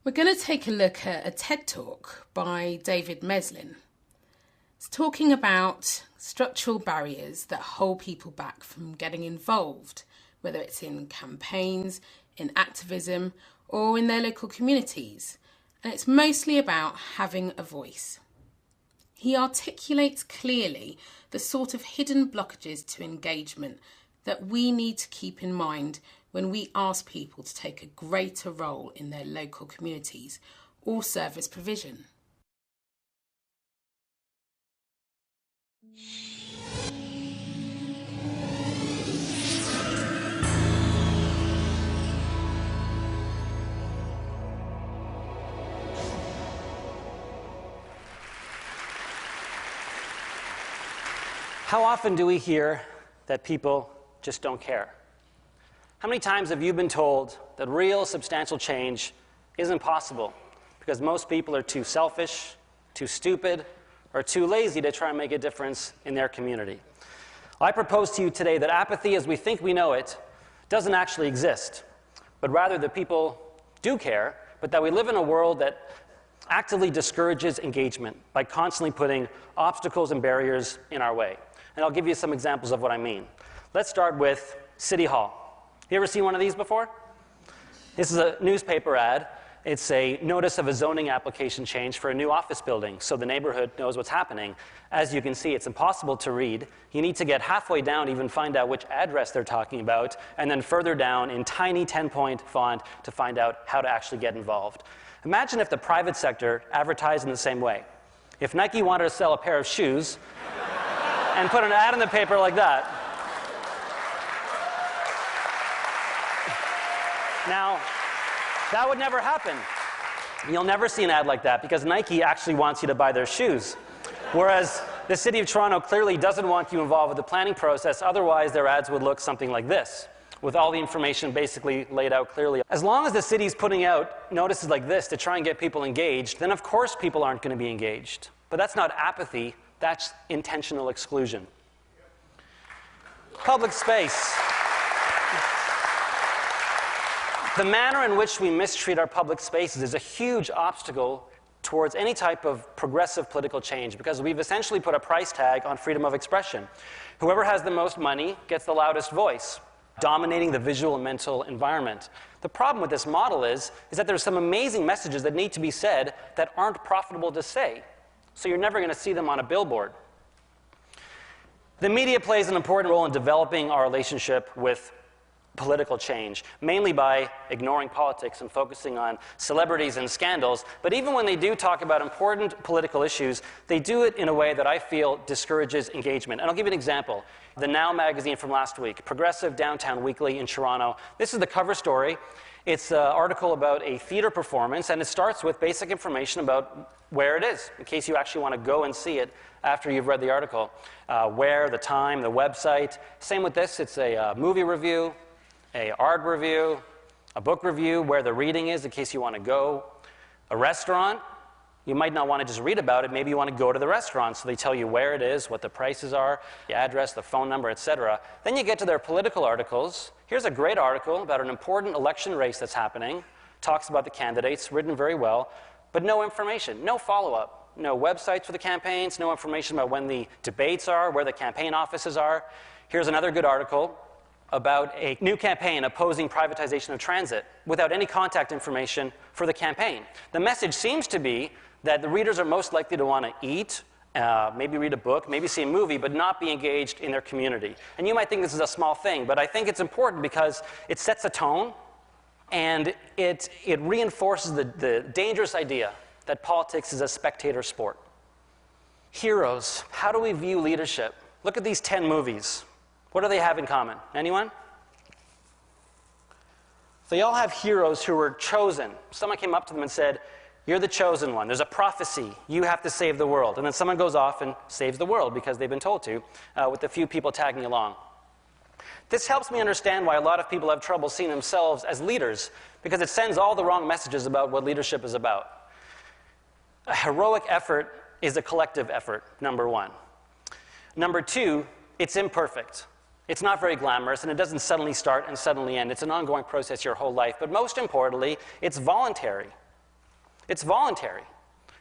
We're going to take a look at a TED Talk by David Meslin. It's talking about structural barriers that hold people back from getting involved, whether it's in campaigns, in activism, or in their local communities. And it's mostly about having a voice. He articulates clearly the sort of hidden blockages to engagement that we need to keep in mind when we ask people to take a greater role in their local communities or service provision. How often do we hear that people just don't care? How many times have you been told that real substantial change isn't possible because most people are too selfish, too stupid, or too lazy to try and make a difference in their community? I propose to you today that apathy as we think we know it doesn't actually exist, but rather that people do care, but that we live in a world that actively discourages engagement by constantly putting obstacles and barriers in our way. And I'll give you some examples of what I mean. Let's start with City Hall. You ever seen one of these before? This is a newspaper ad. It's a notice of a zoning application change for a new office building, so the neighborhood knows what's happening. As you can see, it's impossible to read. You need to get halfway down to even find out which address they're talking about, and then further down in tiny 10-point font to find out how to actually get involved. Imagine if the private sector advertised in the same way. If Nike wanted to sell a pair of shoes and put an ad in the paper like that. Now, that would never happen. You'll never see an ad like that because Nike actually wants you to buy their shoes. Whereas the City of Toronto clearly doesn't want you involved with the planning process, otherwise their ads would look something like this, with all the information basically laid out clearly. As long as the city's putting out notices like this to try and get people engaged, then of course people aren't going to be engaged. But that's not apathy, that's intentional exclusion. Public space. The manner in which we mistreat our public spaces is a huge obstacle towards any type of progressive political change because we've essentially put a price tag on freedom of expression. Whoever has the most money gets the loudest voice, dominating the visual and mental environment. The problem with this model is that there's some amazing messages that need to be said that aren't profitable to say, so you're never going to see them on a billboard. The media plays an important role in developing our relationship with political change, mainly by ignoring politics and focusing on celebrities and scandals. But even when they do talk about important political issues, they do it in a way that I feel discourages engagement. And I'll give you an example. The Now magazine from last week, Progressive Downtown Weekly in Toronto. This is the cover story. It's an article about a theater performance, and it starts with basic information about where it is, in case you actually want to go and see it after you've read the article. Where, the time, the website. Same with this. It's a movie review, an art review, a book review, where the reading is in case you want to go. A restaurant, you might not want to just read about it, maybe you want to go to the restaurant, so they tell you where it is, what the prices are, the address, the phone number, etc. Then you get to their political articles. Here's a great article about an important election race that's happening, talks about the candidates, written very well, but no information, no follow-up, no websites for the campaigns, no information about when the debates are, where the campaign offices are. Here's another good article about a new campaign opposing privatization of transit without any contact information for the campaign. The message seems to be that the readers are most likely to want to eat, maybe read a book, maybe see a movie, but not be engaged in their community. And you might think this is a small thing, but I think it's important because it sets a tone and it reinforces the dangerous idea that politics is a spectator sport. Heroes. How do we view leadership? Look at these 10 movies. What do they have in common? Anyone? They all have heroes who were chosen. Someone came up to them and said, "You're the chosen one. There's a prophecy. You have to save the world." And then someone goes off and saves the world because they've been told to, with a few people tagging along. This helps me understand why a lot of people have trouble seeing themselves as leaders, because it sends all the wrong messages about what leadership is about. A heroic effort is a collective effort, number one. Number two, it's imperfect. It's not very glamorous, and it doesn't suddenly start and suddenly end. It's an ongoing process your whole life. But most importantly, it's voluntary. It's voluntary.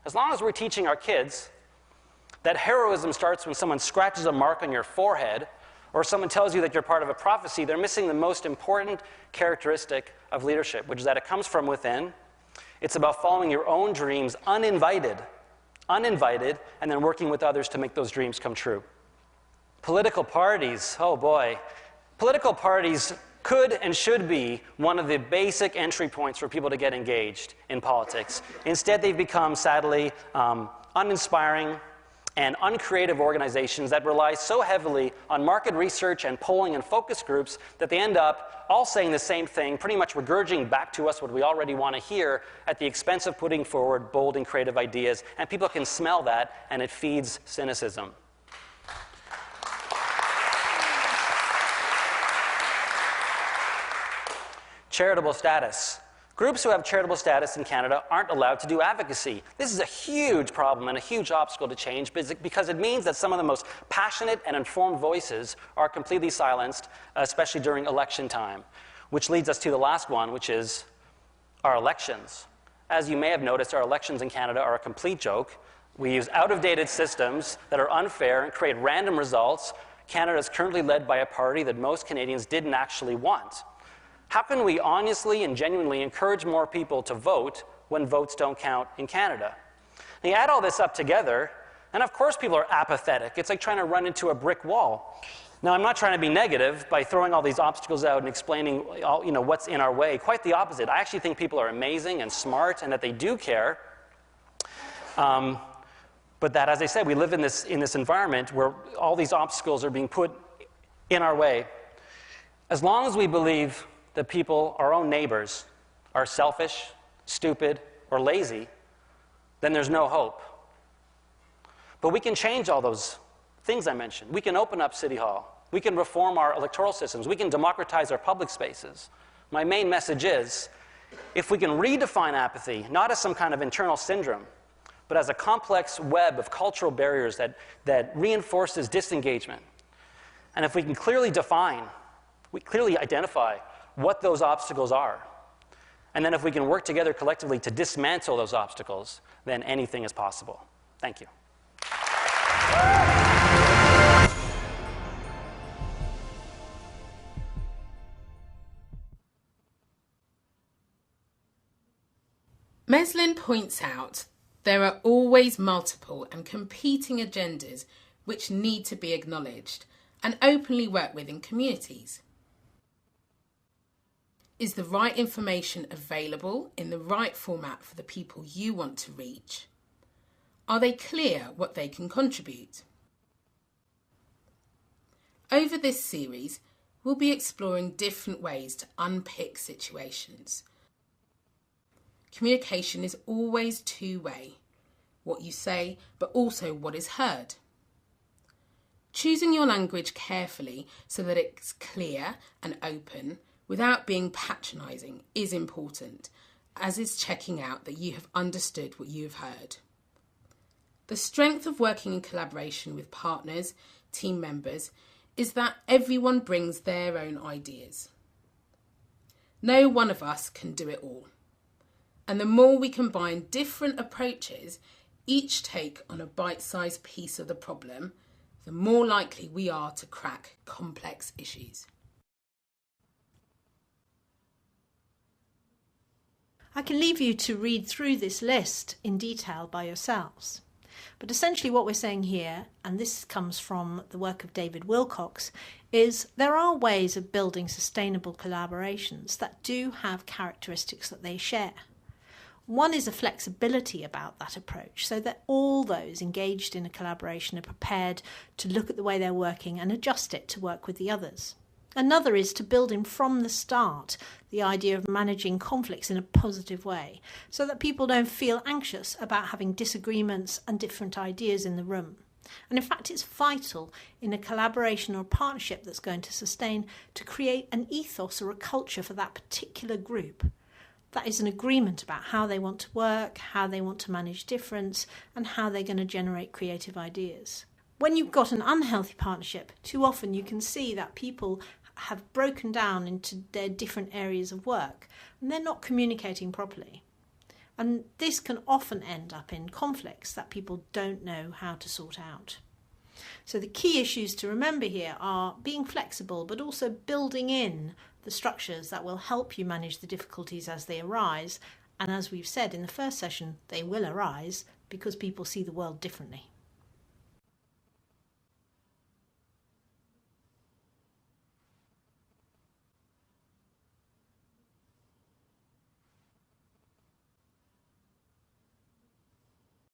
As long as we're teaching our kids that heroism starts when someone scratches a mark on your forehead or someone tells you that you're part of a prophecy, they're missing the most important characteristic of leadership, which is that it comes from within. It's about following your own dreams uninvited, and then working with others to make those dreams come true. Political parties, oh boy. Political parties could and should be one of the basic entry points for people to get engaged in politics. Instead, they've become, sadly, uninspiring and uncreative organizations that rely so heavily on market research and polling and focus groups that they end up all saying the same thing, pretty much regurgitating back to us what we already want to hear at the expense of putting forward bold and creative ideas. And people can smell that, and it feeds cynicism. Charitable status. Groups who have charitable status in Canada aren't allowed to do advocacy. This is a huge problem and a huge obstacle to change because it means that some of the most passionate and informed voices are completely silenced, especially during election time, which leads us to the last one, which is our elections. As you may have noticed, our elections in Canada are a complete joke. We use out-of-dated systems that are unfair and create random results. Canada is currently led by a party that most Canadians didn't actually want. How can we honestly and genuinely encourage more people to vote when votes don't count in Canada? And you add all this up together, and of course people are apathetic. It's like trying to run into a brick wall. Now, I'm not trying to be negative by throwing all these obstacles out and explaining what's in our way. Quite the opposite. I actually think people are amazing and smart and that they do care. But that, as I said, we live in this environment where all these obstacles are being put in our way. As long as we believe that people, our own neighbors, are selfish, stupid, or lazy, then there's no hope. But we can change all those things I mentioned. We can open up City Hall. We can reform our electoral systems. We can democratize our public spaces. My main message is, if we can redefine apathy, not as some kind of internal syndrome, but as a complex web of cultural barriers that reinforces disengagement, and if we can clearly identify what those obstacles are, and then if we can work together collectively to dismantle those obstacles, then anything is possible. Thank you. Meslin points out there are always multiple and competing agendas which need to be acknowledged and openly worked with in communities. Is the right information available in the right format for the people you want to reach? Are they clear what they can contribute? Over this series, we'll be exploring different ways to unpick situations. Communication is always two-way, what you say, but also what is heard. Choosing your language carefully so that it's clear and open without being patronising is important, as is checking out that you have understood what you have heard. The strength of working in collaboration with partners, team members, is that everyone brings their own ideas. No one of us can do it all. And the more we combine different approaches, each take on a bite-sized piece of the problem, the more likely we are to crack complex issues. I can leave you to read through this list in detail by yourselves. But essentially what we're saying here, and this comes from the work of David Wilcox, is there are ways of building sustainable collaborations that do have characteristics that they share. One is a flexibility about that approach so that all those engaged in a collaboration are prepared to look at the way they're working and adjust it to work with the others. Another is to build in from the start the idea of managing conflicts in a positive way so that people don't feel anxious about having disagreements and different ideas in the room. And in fact, it's vital in a collaboration or a partnership that's going to sustain to create an ethos or a culture for that particular group. That is an agreement about how they want to work, how they want to manage difference, and how they're going to generate creative ideas. When you've got an unhealthy partnership, too often you can see that people have broken down into their different areas of work and they're not communicating properly. And this can often end up in conflicts that people don't know how to sort out. So the key issues to remember here are being flexible, but also building in the structures that will help you manage the difficulties as they arise. And as we've said in the first session, they will arise because people see the world differently.